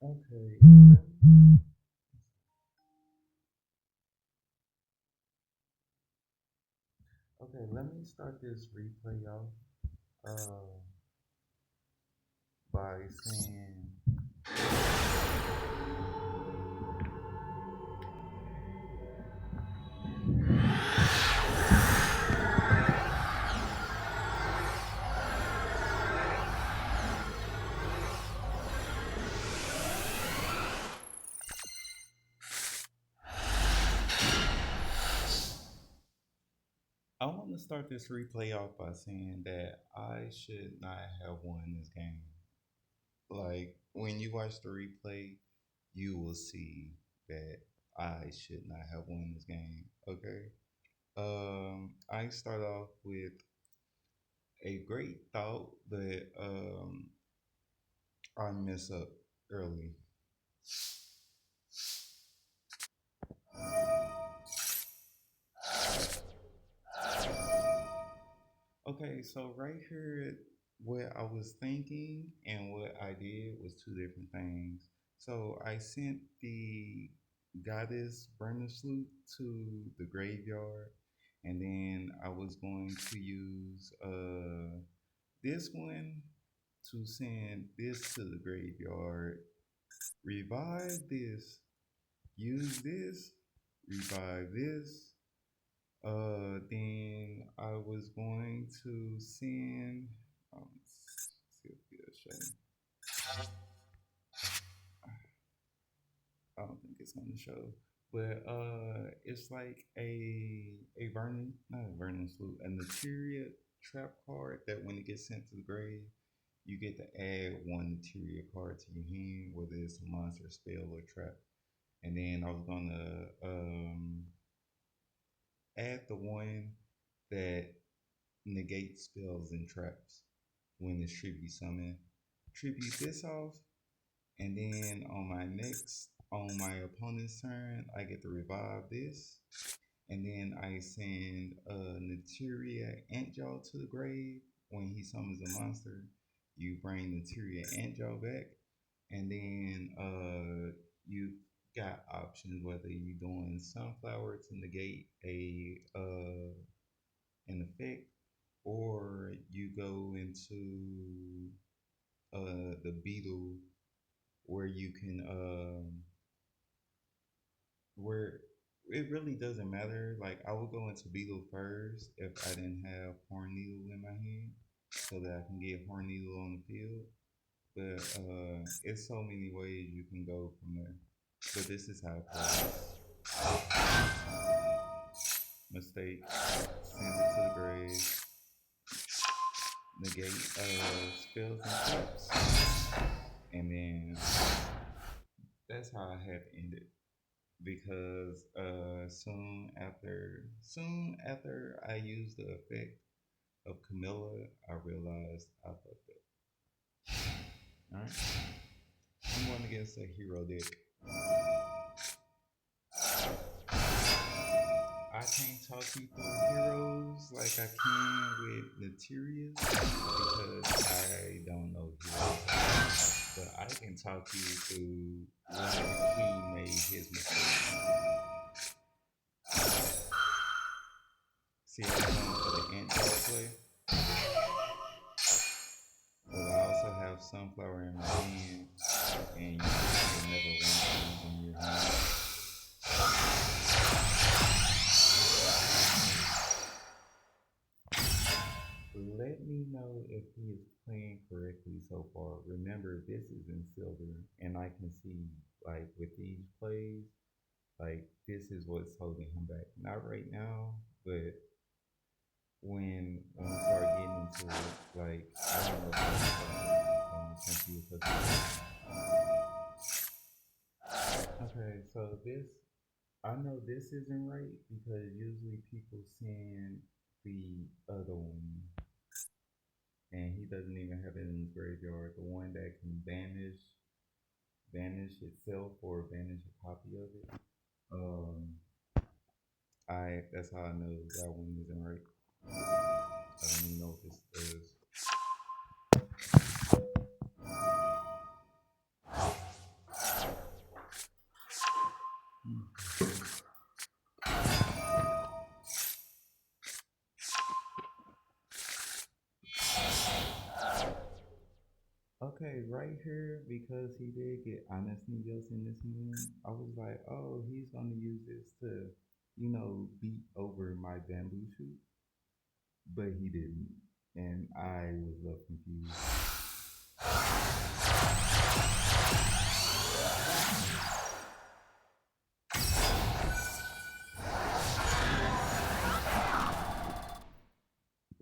Okay, let me start this replay off uh, by saying, I want to start this replay off by saying that I should not have won this game. Like, when you watch the replay, you will see that I should not have won this game. Okay. I start off with a great thought, but I mess up early. Okay, so right here, what I was thinking and what I did was two different things. So I sent the goddess burner sloop to the graveyard, and then I was going to use this one to send this to the graveyard, revive this, use this, revive this. Then I was going to send. See if it'll show me. I don't think it's gonna show, but it's like a Vernon, not a Vernon Sloop, a Materia trap card that when it gets sent to the grave, you get to add one Materia card to your hand, whether it's a monster, spell, or trap. And then I was gonna add the one that negate spells and traps when it's tribute summon. Tribute this off, and then on my opponent's turn, I get to revive this, and then I send Materia Antjaw to the grave. When he summons a monster, you bring Materia Antjaw back, and then you got options whether you're doing Sunflower to negate a an effect, or you go into the beetle where you can where it really doesn't matter. Like I would go into beetle first if I didn't have horn needle in my hand, so that I can get horn needle on the field. But it's so many ways you can go from there. But this is how it plays. Mistake. Send it to the grave. Negate spells and traps. And then that's how I had to end it. Because soon after I used the effect of Camilla, I realized I fucked up. Alright. I'm going against a hero deck. I can't talk you through heroes like I can with Naturias because I don't know heroes. But I can talk you through when he made his mistake. See, I was going for the ant play, but I also have sunflower in my hand, and you can never run things in your hand. Let me know if he is playing correctly so far. Remember, this is in silver, and I can see, like, with these plays, like, this is what's holding him back. Not right now, but when we start getting into it, like, I don't know if since he was such Okay, so this, I know this isn't right because usually people send the other one, and he doesn't even have it in his graveyard. The one that can banish itself or banish a copy of it. Um, I that's how I know that one isn't right. I don't even know if this is. right here, because he did get honest Neos in this hand, I was like, oh, he's gonna use this to, beat over my bamboo shoot, but he didn't, and I was left confused.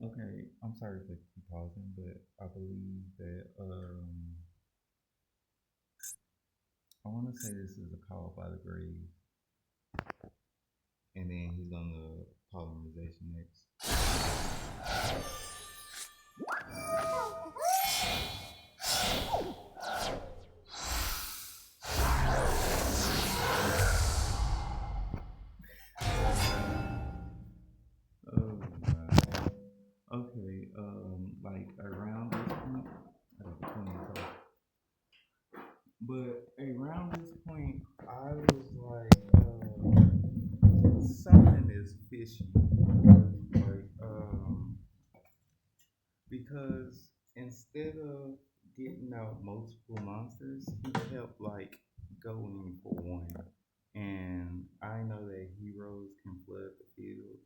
Okay, I'm sorry to keep pausing, but I believe that I want to say this is a call by the grave, and then he's on the polymerization next. Oh my. Okay, like around this point, I have a 20 but around this point, I was like, something is fishy. Like, because instead of getting out multiple monsters, he kept like going for one. And I know that heroes can flood the field,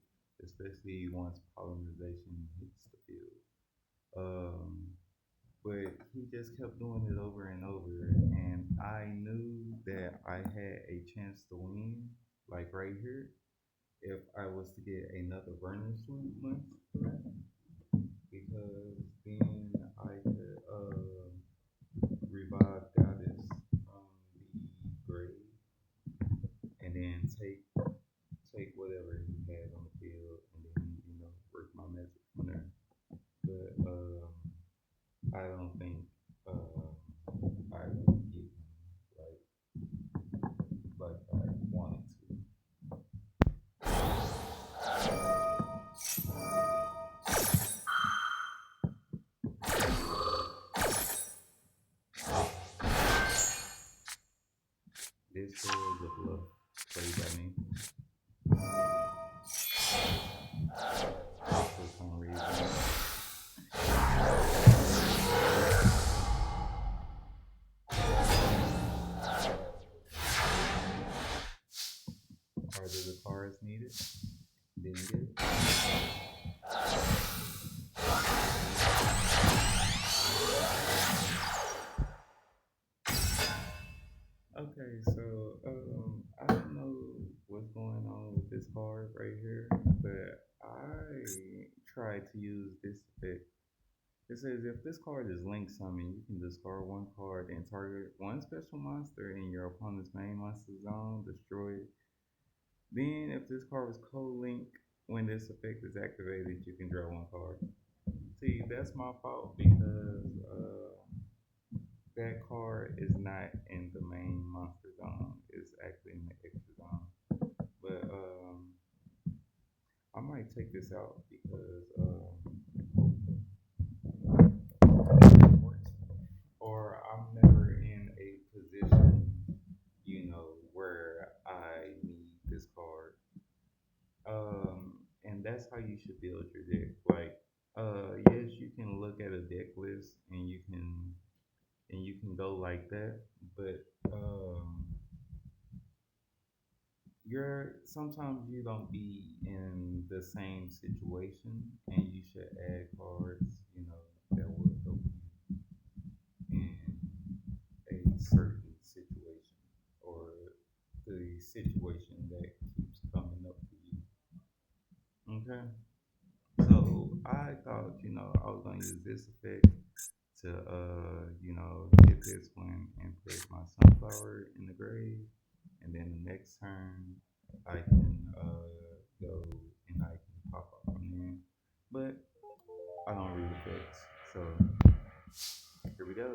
especially once polymerization hits the field. Um, but he just kept doing it over and over, and I knew that I had a chance to win, like right here, if I was to get another burner swoop monster, because then I could revive goddess from the grave, and then take whatever he had on the field, and then work my magic from there. But I don't think I would get him like like I wanted to. This was a bluff played by me for some reason. Are there the cards needed? Didn't get it. Okay, so I don't know what's going on with this card right here, but I tried to use this effect. It says if this card is link summon, you can discard one card and target one special monster in your opponent's main monster zone, destroy it. Then, if this card was co-link, when this effect is activated, you can draw one card. See, that's my fault because that card is not in the main monster zone. It's actually in the extra zone. But I might take this out because it works. Or I'm never in a position, where I need this card. And that's how you should build your deck. Like, yes, you can look at a deck list and you can go like that, but you're sometimes you don't be in the same situation, and you should add cards, that will help you in a certain situation or the situation that keeps coming up for you. Okay. So I thought, I was gonna use this effect to, get this one and put my sunflower in the grave, and then the next turn I can go and I can pop up from there. But I don't read effects, so here we go.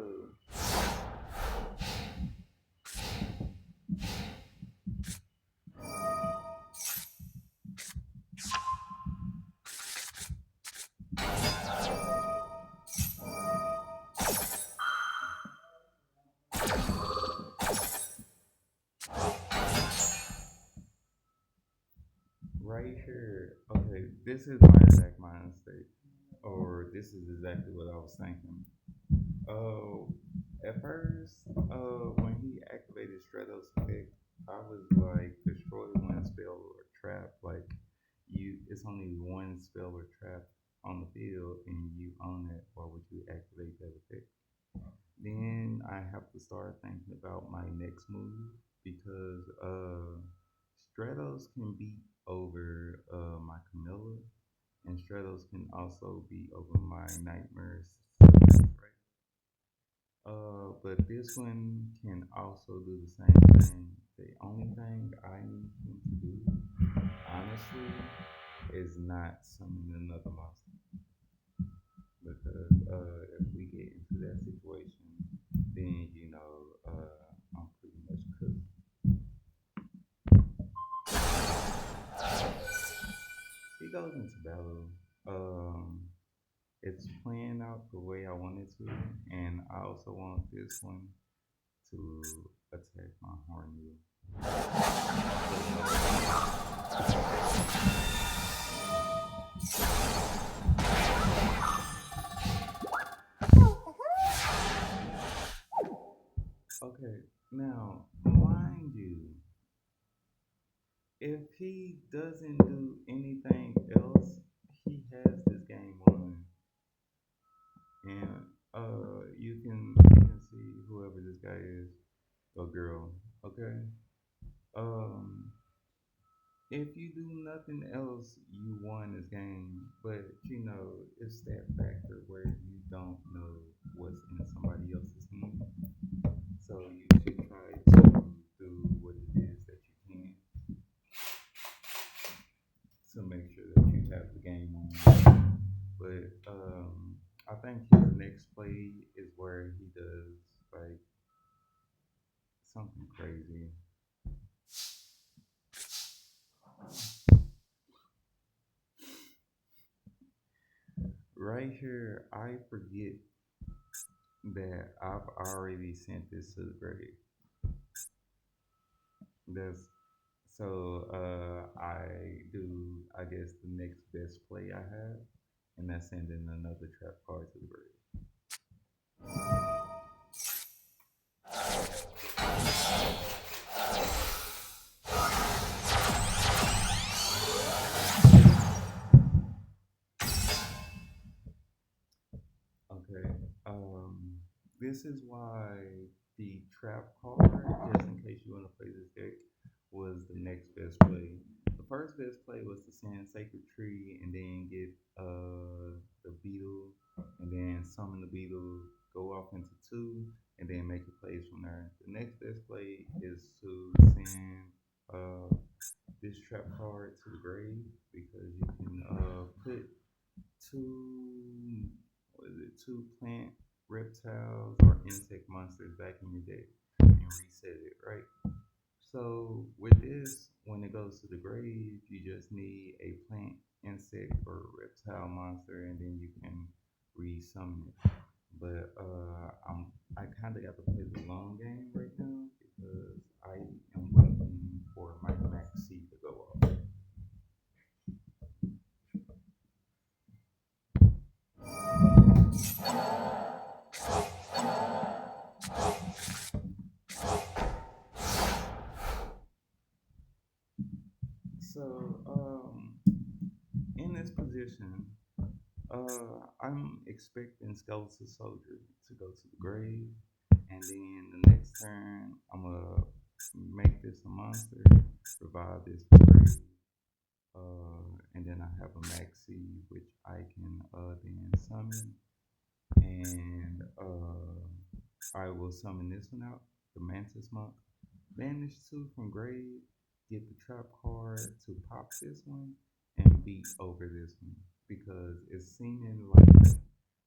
Right here, okay, this is my exact mind state, or this is exactly what I was thinking. Oh, At first, when he activated Stratos effect, I was like, destroy one spell or trap. Like, it's only one spell or trap on the field, and you own it. Why would you activate that effect? Then I have to start thinking about my next move because Stratos can beat over my Camilla, and Stratos can also beat over my Nightmares. Right? But this one can also do the same thing. The only thing I need him to do, honestly, is not summon another monster. Because if we get into that situation, then I'm pretty much cooked. He goes into battle. Um, it's playing out the way I wanted to, and I also want this one to attack my Horny. Okay, now mind you, if he doesn't do anything else, he has this game on, and you can see whoever this guy is, or girl. Okay, um, if you do nothing else, you won this game. But it's that factor where you don't know what's in somebody else's hand, so you should try to do what it is that you can to make sure that you have the game on. But I think his next play is where he does like something crazy. Right here, I forget that I've already sent this to the grave. That's I do I guess the next best play I have, and that's sending another trap card to the grave. Okay. Um, this is why the trap card, just in case you want to play this deck, was the next best play. The first best play was to send Sacred Tree and then get the beetle, and then summon the beetle, go off into two, and then make a plays from there. The next best play is to send this trap card to the grave because you can put two what is it, two plant reptiles or insect monsters back in your deck and reset it, right? So with this, when it goes to the grave, you just need a plant, insect, or reptile monster, and then you can resummon it. But I kind of got to play the long game right now because I am waiting for my Max C to go off. So in this position, I'm expecting Skeleton Soldier to go to the grave, and then the next turn, I'm gonna make this a monster, revive this from grave, and then I have a Maxi, which I can then summon, and I will summon this one out, the Mantis Monk, banish two from grave, get the trap card to pop this one, and beat over this one because it's seeming like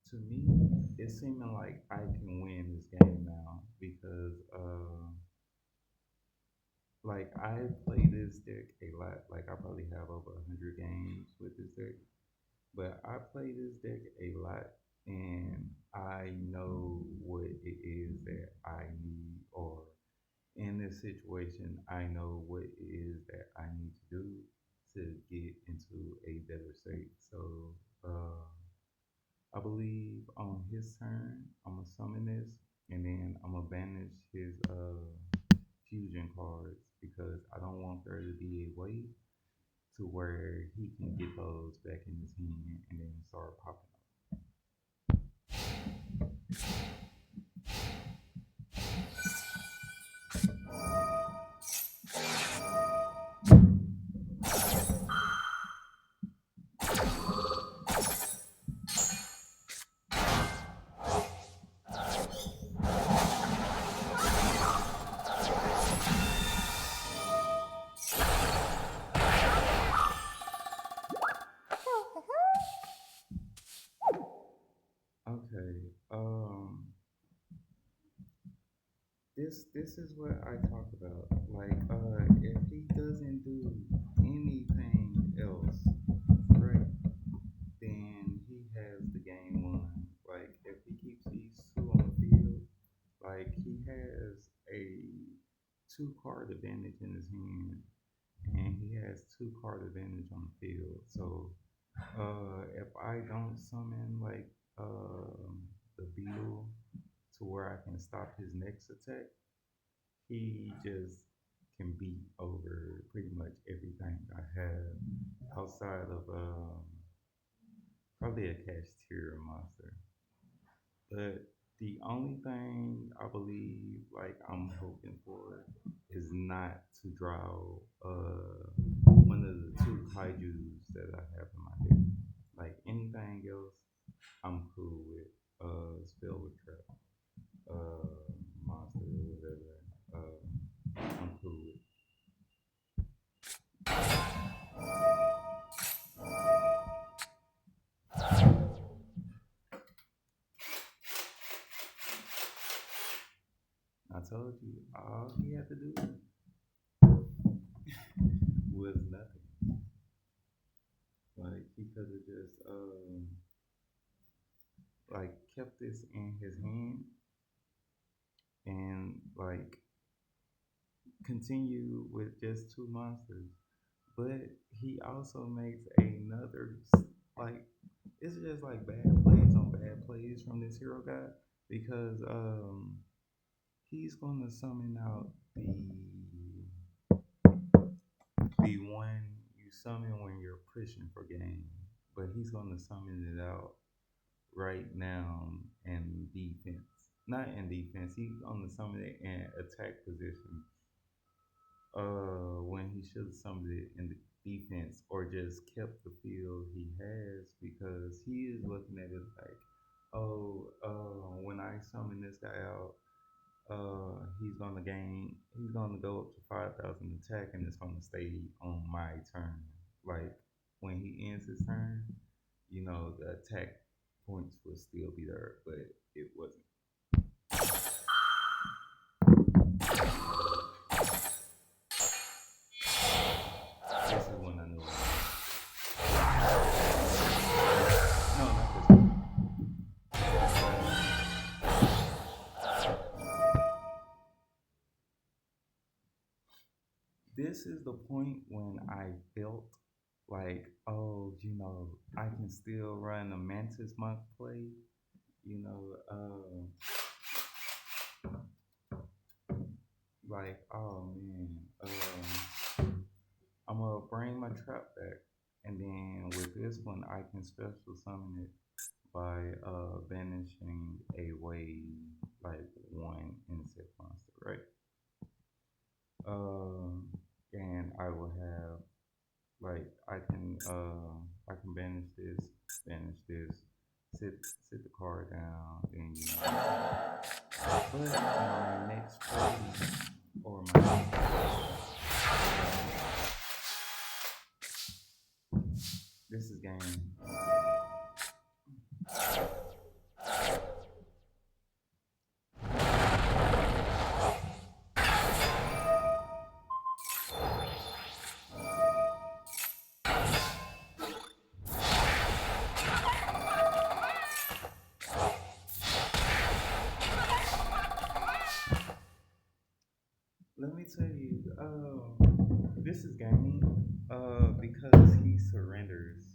to me, it's seeming like I can win this game now because like I play this deck a lot. Like I probably have over 100 games with this deck, but I play this deck a lot, and I know what it is that I need, or in this situation, I know what it is that I need to do to get into a better state. So I believe on his turn, I'm gonna summon this. and then I'm gonna banish his fusion cards because I don't want there to be a way to where he can get those back in his hand and then start popping up. Okay. This is what I talk about. Like, if he doesn't do anything else, right, then he has the game won. Like, if he keeps these two on the field, like he has a two card advantage in his hand, and he has two card advantage on the field. So, if I don't summon like the beetle to where I can stop his next attack, he just can beat over pretty much everything I have outside of probably a cafeteria monster. But the only thing I believe like I'm hoping for is not to draw one of the two kaijus that I have in my deck. Like anything else, I'm cool with. Spell with trap, monster, whatever. I'm cool with. I told you all he had to do was nothing. Like he could have just like kept this in his hand and like continue with just two monsters. But he also makes another like it's just like bad plays on bad plays from this hero guy because he's gonna summon out the one you summon when you're pushing for game, but he's gonna summon it out right now in defense. Not in defense. He's gonna summon it in attack position. When he should have summoned it in the defense or just kept the field he has because he is looking at it like, oh, when I summon this guy out, he's gonna go up to 5,000 attack and it's gonna stay on my turn. Like when he ends his turn, the attack points will still be there, but it wasn't. This is when I knew. No, not this one. This is the point when I felt like, oh, I can still run a Mantis Monk play. You know, like, oh man, I'm gonna bring my trap back, and then with this one, I can special summon it by banishing a wave like one insect monster, right? Um, and I will have like I can banish this, sit the card down, then but my next phase or my this is game. Let me tell you, this is game. Because he surrenders.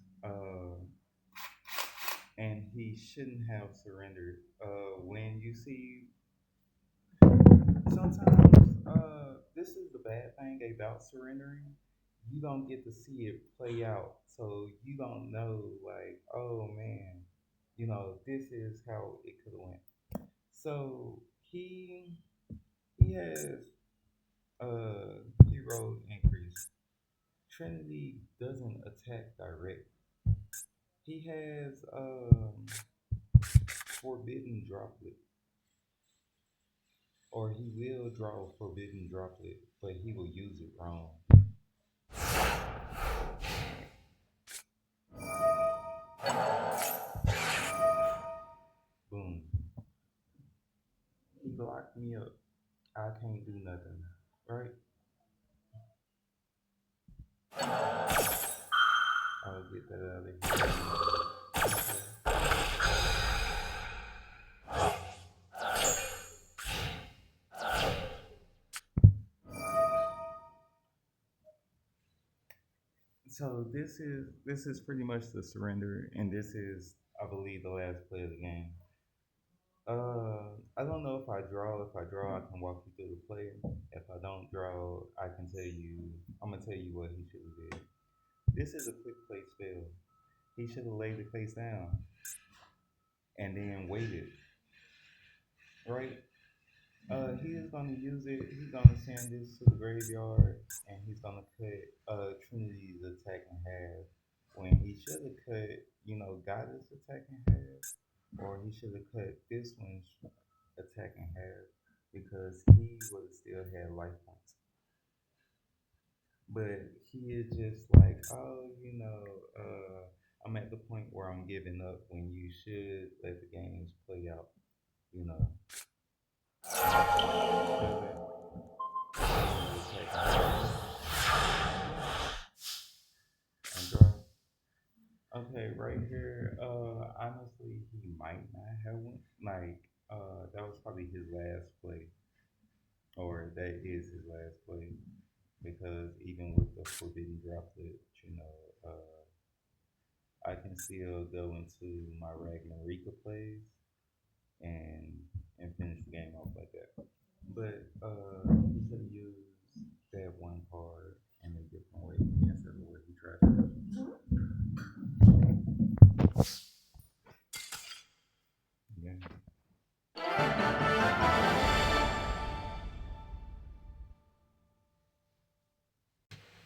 And he shouldn't have surrendered. When you see bad thing about surrendering, you don't get to see it play out. So you don't know, like, oh man, this is how it could have went. So he has uh hero increase. Trinity doesn't attack direct. He has forbidden droplet, or he will draw forbidden droplet, but he will use it wrong. Boom. He locked me up. I can't do nothing. Right? I'll get that out of here. So this is pretty much the surrender, and this is, I believe, the last play of the game. I don't know if I draw. If I draw, I can walk you through the play. If I don't draw, I can tell you. I'm gonna tell you what he should have did. This is a quick play spell. He should have laid the face down and then waited. Right? He is gonna use it. He's gonna send this to the graveyard, and he's gonna cut Trinity's attack in half. When he should have cut, Goddess attack in half, or he should have cut this one's attack in half because he would have still had life points. But he is just like, oh, I'm at the point where I'm giving up when you should let the games play out, you know. And draw. Okay, right here. Honestly, he might not have one. Like, that was probably his last play, or that is his last play, because even with the forbidden droplet, I can still go into my Ragnar Rika plays and finish the game off like that. But